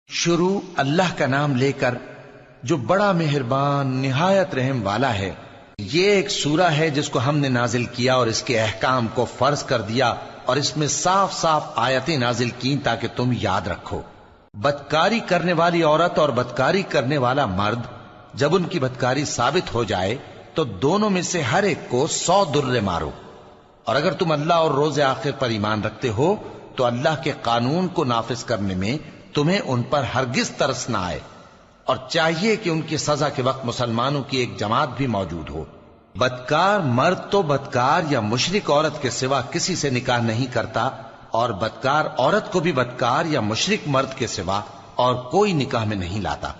شروع اللہ کا نام لے کر جو بڑا مہربان نہایت رحم والا ہے۔ یہ ایک سورہ ہے جس کو ہم نے نازل کیا اور اس کے احکام کو فرض کر دیا اور اس میں صاف صاف آیتیں نازل کی تاکہ تم یاد رکھو۔ بدکاری کرنے والی عورت اور بدکاری کرنے والا مرد جب ان کی بدکاری ثابت ہو جائے تو دونوں میں سے ہر ایک کو 100 درے مارو، اور اگر تم اللہ اور روز آخر پر ایمان رکھتے ہو تو اللہ کے قانون کو نافذ کرنے میں تمہیں ان پر ہرگز ترس نہ آئے، اور چاہیے کہ ان کی سزا کے وقت مسلمانوں کی ایک جماعت بھی موجود ہو۔ بدکار مرد تو بدکار یا مشرک عورت کے سوا کسی سے نکاح نہیں کرتا، اور بدکار عورت کو بھی بدکار یا مشرک مرد کے سوا اور کوئی نکاح میں نہیں لاتا،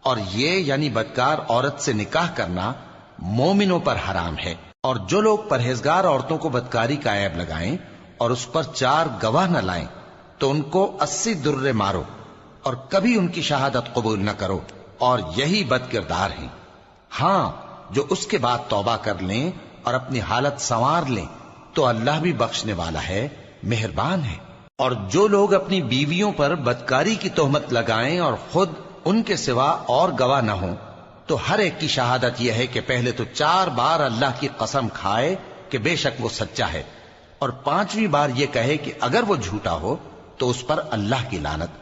اور یہ یعنی بدکار عورت سے نکاح کرنا مومنوں پر حرام ہے۔ اور جو لوگ پرہیزگار عورتوں کو بدکاری کا عیب لگائیں اور اس پر 4 گواہ نہ لائیں تو ان کو 80 درے مارو، اور کبھی ان کی شہادت قبول نہ کرو، اور یہی بد کردار ہیں۔ ہاں، جو اس کے بعد توبہ کر لیں اور اپنی حالت سنوار لیں تو اللہ بھی بخشنے والا ہے، مہربان ہے۔ اور جو لوگ اپنی بیویوں پر بدکاری کی تہمت لگائیں اور خود ان کے سوا اور گواہ نہ ہوں تو ہر ایک کی شہادت یہ ہے کہ پہلے تو 4 بار اللہ کی قسم کھائے کہ بے شک وہ سچا ہے، اور 5ویں بار یہ کہے کہ اگر وہ جھوٹا ہو تو اس پر اللہ کی لعنت۔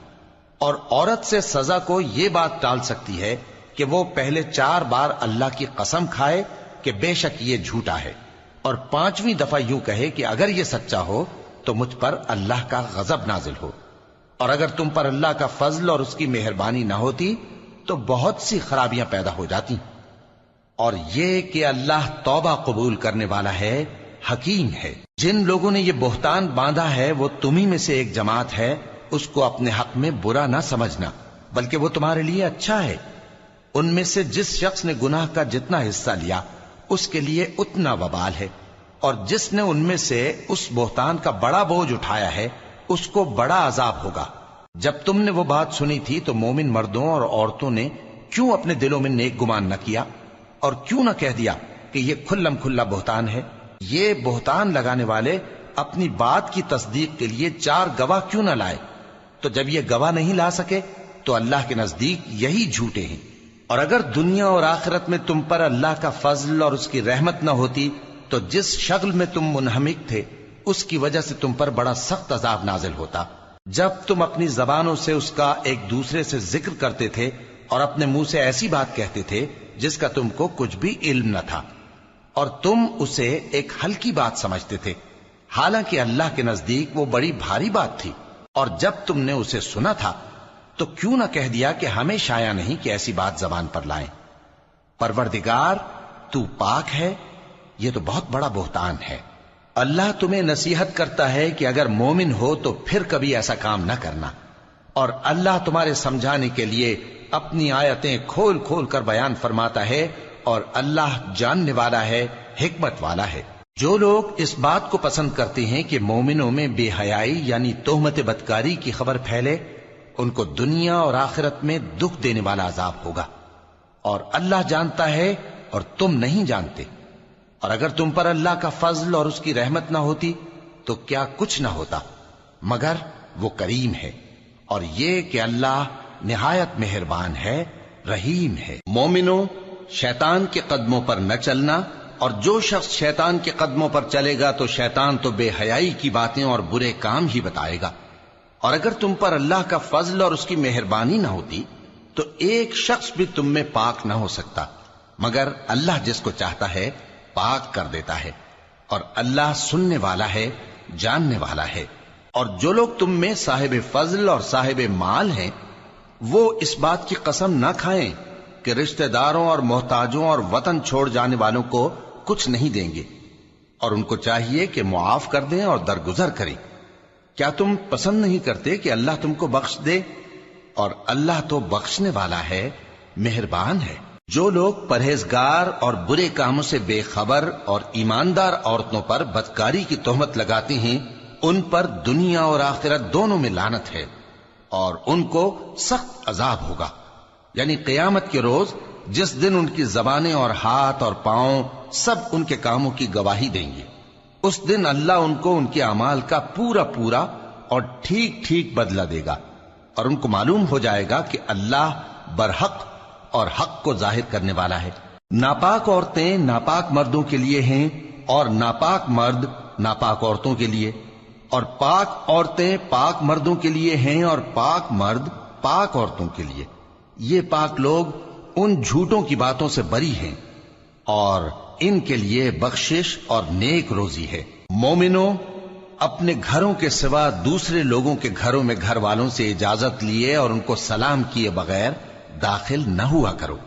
اور عورت سے سزا کو یہ بات ٹال سکتی ہے کہ وہ پہلے 4 بار اللہ کی قسم کھائے کہ بے شک یہ جھوٹا ہے، اور 5ویں دفعہ یوں کہے کہ اگر یہ سچا ہو تو مجھ پر اللہ کا غضب نازل ہو۔ اور اگر تم پر اللہ کا فضل اور اس کی مہربانی نہ ہوتی تو بہت سی خرابیاں پیدا ہو جاتی۔ اور یہ کہ اللہ توبہ قبول کرنے والا ہے، حکیم ہے۔ جن لوگوں نے یہ بہتان باندھا ہے وہ تمہیں میں سے ایک جماعت ہے، اس کو اپنے حق میں برا نہ سمجھنا، بلکہ وہ تمہارے لیے اچھا ہے۔ ان میں سے جس شخص نے گناہ کا جتنا حصہ لیا اس کے لیے اتنا وبال ہے، اور جس نے ان میں سے اس بہتان کا بڑا بوجھ اٹھایا ہے اس کو بڑا عذاب ہوگا۔ جب تم نے وہ بات سنی تھی تو مومن مردوں اور عورتوں نے کیوں اپنے دلوں میں نیک گمان نہ کیا، اور کیوں نہ کہہ دیا کہ یہ کھلم کھلا بہتان ہے؟ یہ بہتان لگانے والے اپنی بات کی تصدیق کے لیے 4 گواہ کیوں نہ لائے؟ تو جب یہ گواہ نہیں لا سکے تو اللہ کے نزدیک یہی جھوٹے ہیں۔ اور اگر دنیا اور آخرت میں تم پر اللہ کا فضل اور اس کی رحمت نہ ہوتی تو جس شغل میں تم منہمک تھے اس کی وجہ سے تم پر بڑا سخت عذاب نازل ہوتا، جب تم اپنی زبانوں سے اس کا ایک دوسرے سے ذکر کرتے تھے اور اپنے منہ سے ایسی بات کہتے تھے جس کا تم کو کچھ بھی علم نہ تھا، اور تم اسے ایک ہلکی بات سمجھتے تھے، حالانکہ اللہ کے نزدیک وہ بڑی بھاری بات تھی۔ اور جب تم نے اسے سنا تھا تو کیوں نہ کہہ دیا کہ ہمیں شایع نہیں کہ ایسی بات زبان پر لائیں؟ پروردگار تو پاک ہے، یہ تو بہت بڑا بہتان ہے۔ اللہ تمہیں نصیحت کرتا ہے کہ اگر مومن ہو تو پھر کبھی ایسا کام نہ کرنا، اور اللہ تمہارے سمجھانے کے لیے اپنی آیتیں کھول کھول کر بیان فرماتا ہے، اور اللہ جاننے والا ہے، حکمت والا ہے۔ جو لوگ اس بات کو پسند کرتے ہیں کہ مومنوں میں بے حیائی یعنی تہمت بدکاری کی خبر پھیلے، ان کو دنیا اور آخرت میں دکھ دینے والا عذاب ہوگا، اور اللہ جانتا ہے اور تم نہیں جانتے۔ اور اگر تم پر اللہ کا فضل اور اس کی رحمت نہ ہوتی تو کیا کچھ نہ ہوتا، مگر وہ کریم ہے، اور یہ کہ اللہ نہایت مہربان ہے، رحیم ہے۔ مومنوں، شیطان کے قدموں پر نہ چلنا، اور جو شخص شیطان کے قدموں پر چلے گا تو شیطان تو بے حیائی کی باتیں اور برے کام ہی بتائے گا۔ اور اگر تم پر اللہ کا فضل اور اس کی مہربانی نہ ہوتی تو ایک شخص بھی تم میں پاک نہ ہو سکتا، مگر اللہ جس کو چاہتا ہے پاک کر دیتا ہے، اور اللہ سننے والا ہے، جاننے والا ہے۔ اور جو لوگ تم میں صاحب فضل اور صاحب مال ہیں وہ اس بات کی قسم نہ کھائیں کہ رشتہ داروں اور محتاجوں اور وطن چھوڑ جانے والوں کو کچھ نہیں دیں گے، اور ان کو چاہیے کہ معاف کر دیں اور درگزر کریں۔ کیا تم پسند نہیں کرتے کہ اللہ تم کو بخش دے؟ اور اللہ تو بخشنے والا ہے، مہربان ہے۔ جو لوگ پرہیزگار اور برے کاموں سے بے خبر اور ایماندار عورتوں پر بدکاری کی تہمت لگاتے ہیں ان پر دنیا اور آخرت دونوں میں لعنت ہے، اور ان کو سخت عذاب ہوگا، یعنی قیامت کے روز جس دن ان کی زبانیں اور ہاتھ اور پاؤں سب ان کے کاموں کی گواہی دیں گے۔ اس دن اللہ ان کو ان کے اعمال کا پورا پورا اور ٹھیک ٹھیک بدلہ دے گا، اور ان کو معلوم ہو جائے گا کہ اللہ برحق اور حق کو ظاہر کرنے والا ہے۔ ناپاک عورتیں ناپاک مردوں کے لیے ہیں اور ناپاک مرد ناپاک عورتوں کے لیے، اور پاک عورتیں پاک مردوں کے لیے ہیں اور پاک مرد پاک عورتوں کے لیے۔ یہ پاک لوگ ان جھوٹوں کی باتوں سے بری ہیں اور ان کے لیے بخشش اور نیک روزی ہے۔ مومنوں، اپنے گھروں کے سوا دوسرے لوگوں کے گھروں میں گھر والوں سے اجازت لیے اور ان کو سلام کیے بغیر داخل نہ ہوا کرو،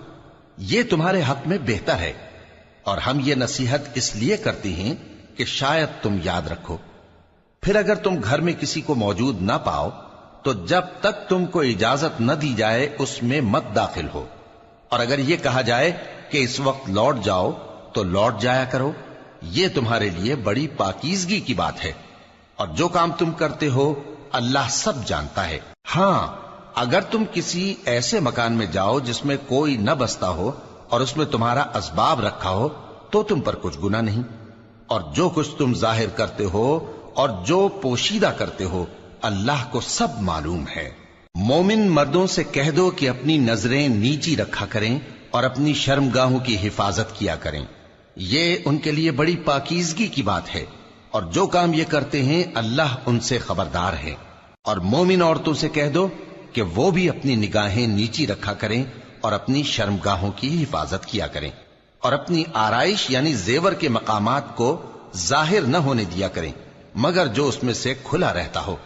یہ تمہارے حق میں بہتر ہے، اور ہم یہ نصیحت اس لیے کرتے ہیں کہ شاید تم یاد رکھو۔ پھر اگر تم گھر میں کسی کو موجود نہ پاؤ تو جب تک تم کو اجازت نہ دی جائے اس میں مت داخل ہو، اور اگر یہ کہا جائے کہ اس وقت لوٹ جاؤ تو لوٹ جایا کرو، یہ تمہارے لیے بڑی پاکیزگی کی بات ہے، اور جو کام تم کرتے ہو اللہ سب جانتا ہے۔ ہاں، اگر تم کسی ایسے مکان میں جاؤ جس میں کوئی نہ بستا ہو اور اس میں تمہارا اسباب رکھا ہو تو تم پر کچھ گناہ نہیں، اور جو کچھ تم ظاہر کرتے ہو اور جو پوشیدہ کرتے ہو اللہ کو سب معلوم ہے۔ مومن مردوں سے کہہ دو کہ اپنی نظریں نیچی رکھا کریں اور اپنی شرمگاہوں کی حفاظت کیا کریں، یہ ان کے لیے بڑی پاکیزگی کی بات ہے، اور جو کام یہ کرتے ہیں اللہ ان سے خبردار ہے۔ اور مومن عورتوں سے کہہ دو کہ وہ بھی اپنی نگاہیں نیچی رکھا کریں اور اپنی شرمگاہوں کی حفاظت کیا کریں، اور اپنی آرائش یعنی زیور کے مقامات کو ظاہر نہ ہونے دیا کریں مگر جو اس میں سے کھلا رہتا ہو،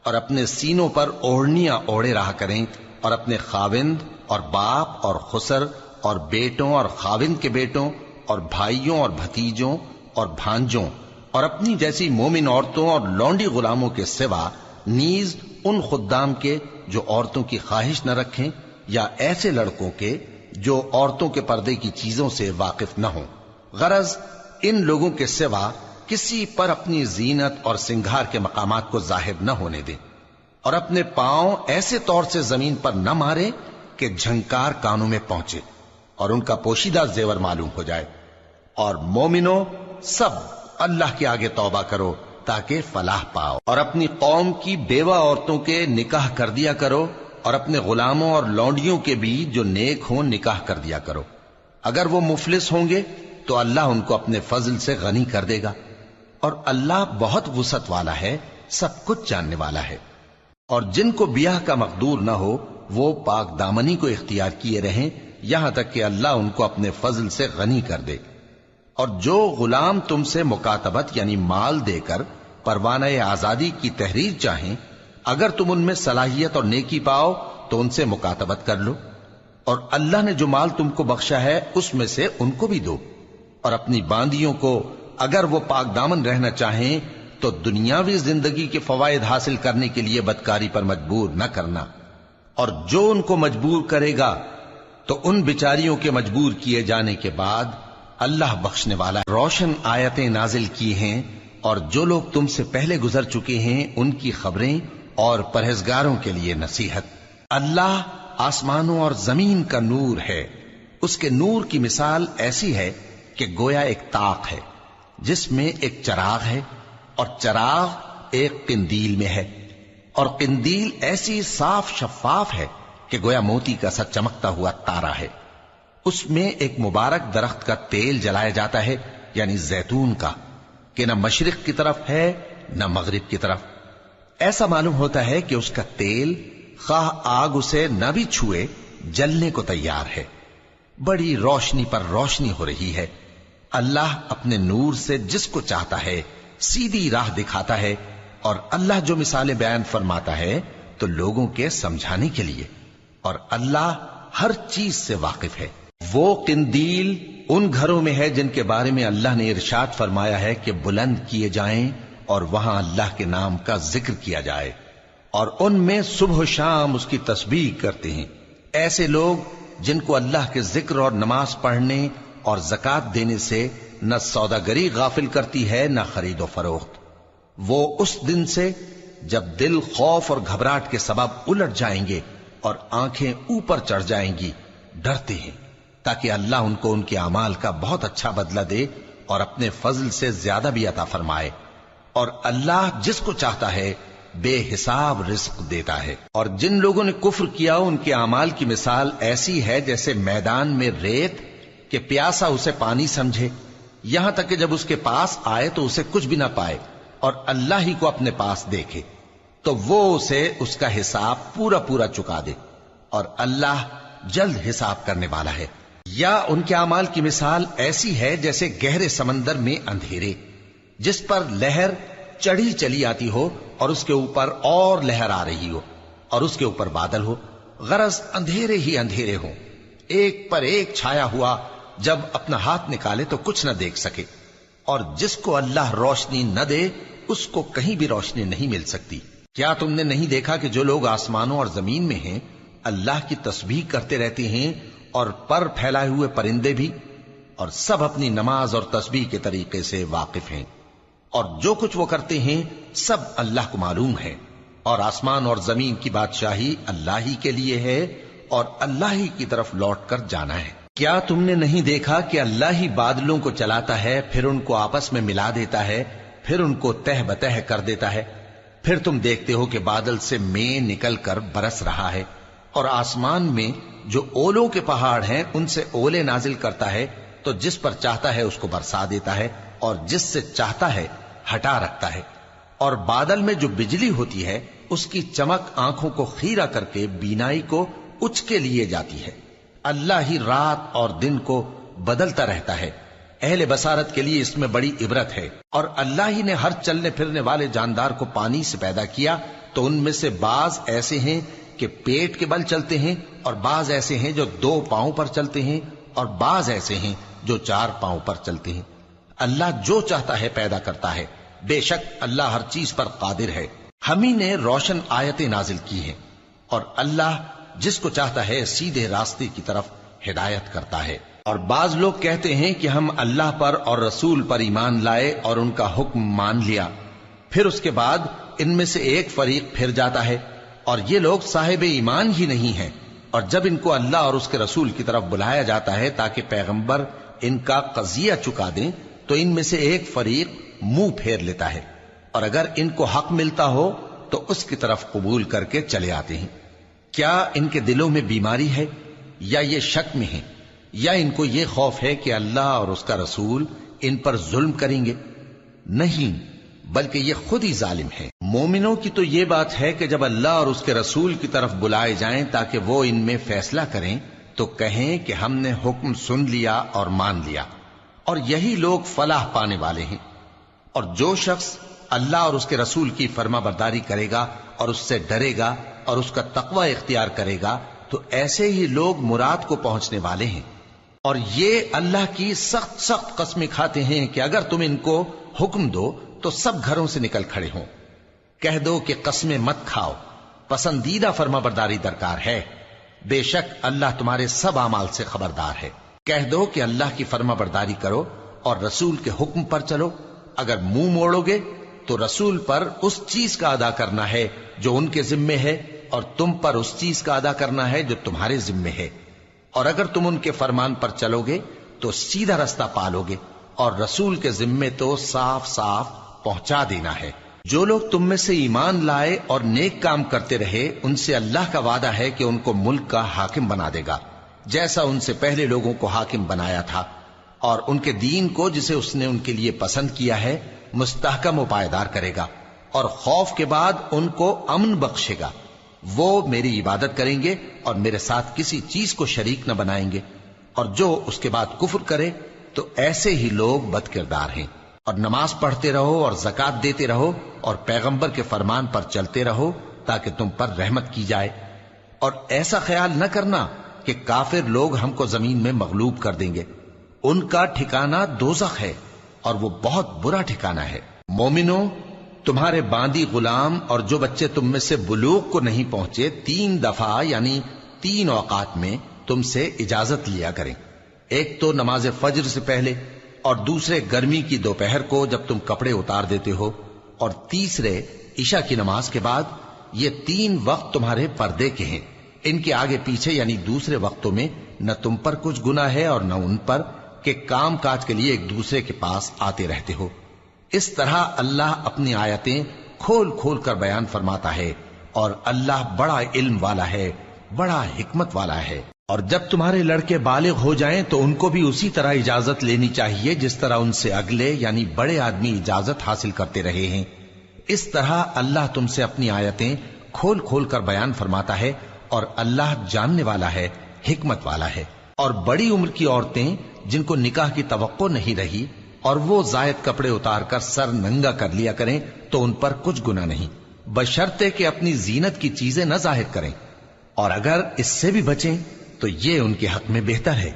اور اپنے سینوں پر اوڑھنیاں اوڑھے رہا کریں، اور اپنے خاوند اور باپ اور خسر اور بیٹوں اور خاوند کے بیٹوں اور بھائیوں اور بھتیجوں اور بھانجوں اور اپنی جیسی مومن عورتوں اور لونڈی غلاموں کے سوا نیز ان خدام کے جو عورتوں کی خواہش نہ رکھیں، یا ایسے لڑکوں کے جو عورتوں کے پردے کی چیزوں سے واقف نہ ہوں۔ غرض ان لوگوں کے سوا کسی پر اپنی زینت اور سنگھار کے مقامات کو ظاہر نہ ہونے دیں، اور اپنے پاؤں ایسے طور سے زمین پر نہ مارے کہ جھنکار کانوں میں پہنچے اور ان کا پوشیدہ زیور معلوم ہو جائے۔ اور مومنوں، سب اللہ کے آگے توبہ کرو تاکہ فلاح پاؤ، اور اپنی قوم کی بیوہ عورتوں کے نکاح کر دیا کرو، اور اپنے غلاموں اور لونڈیوں کے بھی جو نیک ہوں نکاح کر دیا کرو۔ اگر وہ مفلس ہوں گے تو اللہ ان کو اپنے فضل سے غنی کر دے گا، اور اللہ بہت وسعت والا ہے، سب کچھ جاننے والا ہے۔ اور جن کو بیاہ کا مقدور نہ ہو وہ پاک دامنی کو اختیار کیے رہیں یہاں تک کہ اللہ ان کو اپنے فضل سے غنی کر دے۔ اور جو غلام تم سے مکاتبت یعنی مال دے کر پروانہ آزادی کی تحریر چاہیں، اگر تم ان میں صلاحیت اور نیکی پاؤ تو ان سے مکاتبت کر لو، اور اللہ نے جو مال تم کو بخشا ہے اس میں سے ان کو بھی دو۔ اور اپنی باندیوں کو اگر وہ پاک دامن رہنا چاہیں تو دنیاوی زندگی کے فوائد حاصل کرنے کے لیے بدکاری پر مجبور نہ کرنا، اور جو ان کو مجبور کرے گا تو ان بیچاریوں کے مجبور کیے جانے کے بعد اللہ بخشنے والا روشن آیتیں نازل کی ہیں، اور جو لوگ تم سے پہلے گزر چکے ہیں ان کی خبریں اور پرہیزگاروں کے لیے نصیحت۔ اللہ آسمانوں اور زمین کا نور ہے، اس کے نور کی مثال ایسی ہے کہ گویا ایک طاق ہے جس میں ایک چراغ ہے، اور چراغ ایک قندیل میں ہے، اور قندیل ایسی صاف شفاف ہے کہ گویا موتی کا سا چمکتا ہوا تارا ہے۔ اس میں ایک مبارک درخت کا تیل جلایا جاتا ہے یعنی زیتون کا، کہ نہ مشرق کی طرف ہے نہ مغرب کی طرف۔ ایسا معلوم ہوتا ہے کہ اس کا تیل خواہ آگ اسے نہ بھی چھوئے جلنے کو تیار ہے۔ بڑی روشنی پر روشنی ہو رہی ہے۔ اللہ اپنے نور سے جس کو چاہتا ہے سیدھی راہ دکھاتا ہے، اور اللہ جو مثالیں بیان فرماتا ہے تو لوگوں کے سمجھانے کے لیے، اور اللہ ہر چیز سے واقف ہے۔ وہ قندیل ان گھروں میں ہے جن کے بارے میں اللہ نے ارشاد فرمایا ہے کہ بلند کیے جائیں اور وہاں اللہ کے نام کا ذکر کیا جائے، اور ان میں صبح و شام اس کی تسبیح کرتے ہیں۔ ایسے لوگ جن کو اللہ کے ذکر اور نماز پڑھنے اور زکوٰۃ دینے سے نہ سوداگری غافل کرتی ہے نہ خرید و فروخت، وہ اس دن سے جب دل خوف اور گھبراہٹ کے سبب الٹ جائیں گے اور آنکھیں اوپر چڑھ جائیں گی ڈرتے ہیں، تاکہ اللہ ان کو ان کے اعمال کا بہت اچھا بدلہ دے اور اپنے فضل سے زیادہ بھی عطا فرمائے۔ اور اللہ جس کو چاہتا ہے بے حساب رزق دیتا ہے۔ اور جن لوگوں نے کفر کیا ان کے اعمال کی مثال ایسی ہے جیسے میدان میں ریت کہ پیاسا اسے پانی سمجھے، یہاں تک کہ جب اس کے پاس آئے تو اسے کچھ بھی نہ پائے اور اللہ ہی کو اپنے پاس دیکھے تو وہ اسے اس کا حساب پورا پورا چکا دے، اور اللہ جلد حساب کرنے والا ہے۔ یا ان کے اعمال کی مثال ایسی ہے جیسے گہرے سمندر میں اندھیرے جس پر لہر چڑھی چلی آتی ہو اور اس کے اوپر اور لہر آ رہی ہو اور اس کے اوپر بادل ہو، غرض اندھیرے ہی اندھیرے ہوں، ایک پر ایک چھایا ہوا، جب اپنا ہاتھ نکالے تو کچھ نہ دیکھ سکے، اور جس کو اللہ روشنی نہ دے اس کو کہیں بھی روشنی نہیں مل سکتی۔ کیا تم نے نہیں دیکھا کہ جو لوگ آسمانوں اور زمین میں ہیں اللہ کی تسبیح کرتے رہتے ہیں، اور پر پھیلائے ہوئے پرندے بھی، اور سب اپنی نماز اور تسبیح کے طریقے سے واقف ہیں، اور جو کچھ وہ کرتے ہیں سب اللہ کو معلوم ہے، اور آسمان اور زمین کی بادشاہی اللہ ہی کے لیے ہے اور اللہ ہی کی طرف لوٹ کر جانا ہے۔ کیا تم نے نہیں دیکھا کہ اللہ ہی بادلوں کو چلاتا ہے، پھر ان کو آپس میں ملا دیتا ہے، پھر ان کو تہ بتہ کر دیتا ہے، پھر تم دیکھتے ہو کہ بادل سے مے نکل کر برس رہا ہے، اور آسمان میں جو اولوں کے پہاڑ ہیں ان سے اولے نازل کرتا ہے، تو جس پر چاہتا ہے اس کو برسا دیتا ہے اور جس سے چاہتا ہے ہٹا رکھتا ہے، اور بادل میں جو بجلی ہوتی ہے اس کی چمک آنکھوں کو خیرہ کر کے بینائی کو اچ کے لیے جاتی ہے۔ اللہ ہی رات اور دن کو بدلتا رہتا ہے، اہل بصارت کے لیے اس میں بڑی عبرت ہے۔ اور اللہ ہی نے ہر چلنے پھرنے والے جاندار کو پانی سے پیدا کیا، تو ان میں سے بعض ایسے ہیں کہ پیٹ کے بل چلتے ہیں، اور بعض ایسے ہیں جو 2 پاؤں پر چلتے ہیں، اور بعض ایسے ہیں جو 4 پاؤں پر چلتے ہیں۔ اللہ جو چاہتا ہے پیدا کرتا ہے، بے شک اللہ ہر چیز پر قادر ہے۔ ہم ہی نے روشن آیتیں نازل کی ہیں، اور اللہ جس کو چاہتا ہے سیدھے راستے کی طرف ہدایت کرتا ہے۔ اور بعض لوگ کہتے ہیں کہ ہم اللہ پر اور رسول پر ایمان لائے اور ان کا حکم مان لیا، پھر اس کے بعد ان میں سے ایک فریق پھر جاتا ہے، اور یہ لوگ صاحب ایمان ہی نہیں ہیں، اور جب ان کو اللہ اور اس کے رسول کی طرف بلایا جاتا ہے تاکہ پیغمبر ان کا قضیہ چکا دیں تو ان میں سے ایک فریق منہ پھیر لیتا ہے، اور اگر ان کو حق ملتا ہو تو اس کی طرف قبول کر کے چلے آتے ہیں۔ کیا ان کے دلوں میں بیماری ہے یا یہ شک میں ہیں، یا ان کو یہ خوف ہے کہ اللہ اور اس کا رسول ان پر ظلم کریں گے؟ نہیں، بلکہ یہ خود ہی ظالم ہے۔ مومنوں کی تو یہ بات ہے کہ جب اللہ اور اس کے رسول کی طرف بلائے جائیں تاکہ وہ ان میں فیصلہ کریں تو کہیں کہ ہم نے حکم سن لیا اور مان لیا، اور یہی لوگ فلاح پانے والے ہیں۔ اور جو شخص اللہ اور اس کے رسول کی فرما برداری کرے گا اور اس سے ڈرے گا اور اس کا تقوی اختیار کرے گا تو ایسے ہی لوگ مراد کو پہنچنے والے ہیں۔ اور یہ اللہ کی سخت سخت قسمیں کھاتے ہیں کہ اگر تم ان کو حکم دو تو سب گھروں سے نکل کھڑے ہوں۔ کہہ دو کہ قسمیں مت کھاؤ، پسندیدہ فرما برداری درکار ہے، بے شک اللہ تمہارے سب اعمال سے خبردار ہے۔ کہہ دو کہ اللہ کی فرما برداری کرو اور رسول کے حکم پر چلو، اگر منہ موڑو گے تو رسول پر اس چیز کا ادا کرنا ہے جو ان کے ذمے ہے، اور تم پر اس چیز کا ادا کرنا ہے جو تمہارے ذمے ہے، اور اگر تم ان کے فرمان پر چلو گے تو سیدھا رستہ پالو گے، اور رسول کے ذمے تو صاف صاف پہنچا دینا ہے۔ جو لوگ تم میں سے ایمان لائے اور نیک کام کرتے رہے ان سے اللہ کا وعدہ ہے کہ ان کو ملک کا حاکم بنا دے گا، جیسا ان سے پہلے لوگوں کو حاکم بنایا تھا، اور ان کے دین کو جسے اس نے ان کے لیے پسند کیا ہے مستحکم و پائیدار کرے گا، اور خوف کے بعد ان کو امن بخشے گا۔ وہ میری عبادت کریں گے اور میرے ساتھ کسی چیز کو شریک نہ بنائیں گے، اور جو اس کے بعد کفر کرے تو ایسے ہی لوگ بد کردار ہیں۔ اور نماز پڑھتے رہو اور زکوٰۃ دیتے رہو اور پیغمبر کے فرمان پر چلتے رہو تاکہ تم پر رحمت کی جائے، اور ایسا خیال نہ کرنا کہ کافر لوگ ہم کو زمین میں مغلوب کر دیں گے، ان کا ٹھکانہ دوزخ ہے اور وہ بہت برا ٹھکانہ ہے۔ مومنوں، تمہارے باندی غلام اور جو بچے تم میں سے بلوغ کو نہیں پہنچے 3 دفعہ یعنی 3 اوقات میں تم سے اجازت لیا کریں، ایک تو نماز فجر سے پہلے، اور دوسرے گرمی کی دوپہر کو جب تم کپڑے اتار دیتے ہو، اور تیسرے عشاء کی نماز کے بعد۔ یہ 3 وقت تمہارے پردے کے ہیں، ان کے آگے پیچھے یعنی دوسرے وقتوں میں نہ تم پر کچھ گناہ ہے اور نہ ان پر کہ کام کاج کے لیے ایک دوسرے کے پاس آتے رہتے ہو۔ اس طرح اللہ اپنی آیتیں کھول کھول کر بیان فرماتا ہے، اور اللہ بڑا علم والا ہے، بڑا حکمت والا ہے۔ اور جب تمہارے لڑکے بالغ ہو جائیں تو ان کو بھی اسی طرح اجازت لینی چاہیے جس طرح ان سے اگلے یعنی بڑے آدمی اجازت حاصل کرتے رہے ہیں۔ اس طرح اللہ تم سے اپنی آیتیں کھول کھول کر بیان فرماتا ہے، اور اللہ جاننے والا ہے، حکمت والا ہے۔ اور بڑی عمر کی عورتیں جن کو نکاح کی توقع نہیں رہی اور وہ زائد کپڑے اتار کر سر ننگا کر لیا کریں تو ان پر کچھ گناہ نہیں، بشرطے کہ اپنی زینت کی چیزیں نہ ظاہر کریں، اور اگر اس سے بھی بچیں تو یہ ان کے حق میں بہتر ہے،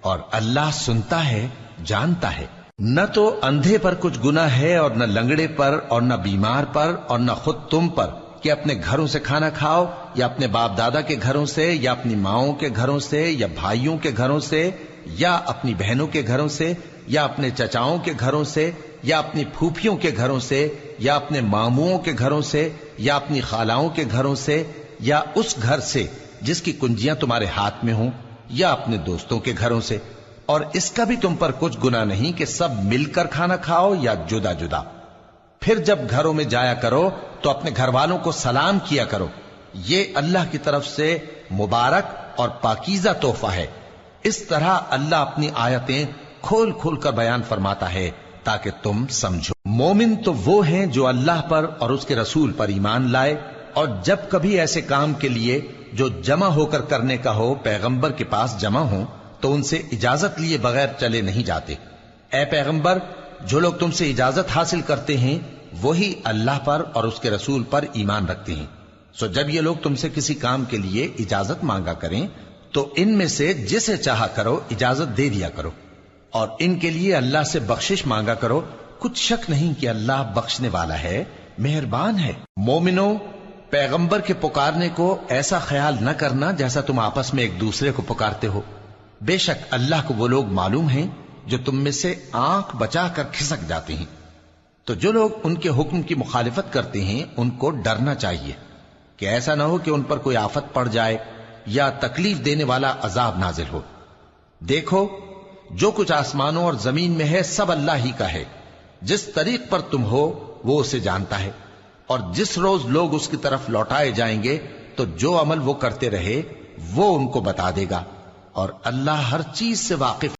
اور اللہ سنتا ہے، جانتا ہے۔ نہ تو اندھے پر کچھ گناہ ہے، اور نہ لنگڑے پر، اور نہ بیمار پر، اور نہ خود تم پر کہ اپنے گھروں سے کھانا کھاؤ، یا اپنے باپ دادا کے گھروں سے، یا اپنی ماؤں کے گھروں سے، یا بھائیوں کے گھروں سے، یا اپنی بہنوں کے گھروں سے، یا اپنے چچاؤں کے گھروں سے، یا اپنی پھوپھیوں کے گھروں سے، یا اپنے ماموؤں کے گھروں سے، یا اپنی خالاؤں کے گھروں سے، یا اس گھر سے جس کی کنجیاں تمہارے ہاتھ میں ہوں، یا اپنے دوستوں کے گھروں سے۔ اور اس کا بھی تم پر کچھ گناہ نہیں کہ سب مل کر کھانا کھاؤ یا جدا جدا۔ پھر جب گھروں میں جایا کرو تو اپنے گھر والوں کو سلام کیا کرو، یہ اللہ کی طرف سے مبارک اور پاکیزہ تحفہ ہے۔ اس طرح اللہ اپنی آیتیں کھول کھول کر بیان فرماتا ہے تاکہ تم سمجھو۔ مومن تو وہ ہیں جو اللہ پر اور اس کے رسول پر ایمان لائے، اور جب کبھی ایسے کام کے لیے جو جمع ہو کر کرنے کا ہو پیغمبر کے پاس جمع ہوں تو ان سے اجازت لیے بغیر چلے نہیں جاتے۔ اے پیغمبر، جو لوگ تم سے اجازت حاصل کرتے ہیں وہی اللہ پر اور اس کے رسول پر ایمان رکھتے ہیں، سو جب یہ لوگ تم سے کسی کام کے لیے اجازت مانگا کریں تو ان میں سے جسے چاہا کرو اجازت دے دیا کرو، اور ان کے لیے اللہ سے بخشش مانگا کرو، کچھ شک نہیں کہ اللہ بخشنے والا ہے، مہربان ہے۔ مومنو، پیغمبر کے پکارنے کو ایسا خیال نہ کرنا جیسا تم آپس میں ایک دوسرے کو پکارتے ہو، بے شک اللہ کو وہ لوگ معلوم ہیں جو تم میں سے آنکھ بچا کر کھسک جاتے ہیں۔ تو جو لوگ ان کے حکم کی مخالفت کرتے ہیں ان کو ڈرنا چاہیے کہ ایسا نہ ہو کہ ان پر کوئی آفت پڑ جائے یا تکلیف دینے والا عذاب نازل ہو۔ دیکھو، جو کچھ آسمانوں اور زمین میں ہے سب اللہ ہی کا ہے، جس طریق پر تم ہو وہ اسے جانتا ہے، اور جس روز لوگ اس کی طرف لوٹائے جائیں گے تو جو عمل وہ کرتے رہے وہ ان کو بتا دے گا، اور اللہ ہر چیز سے واقف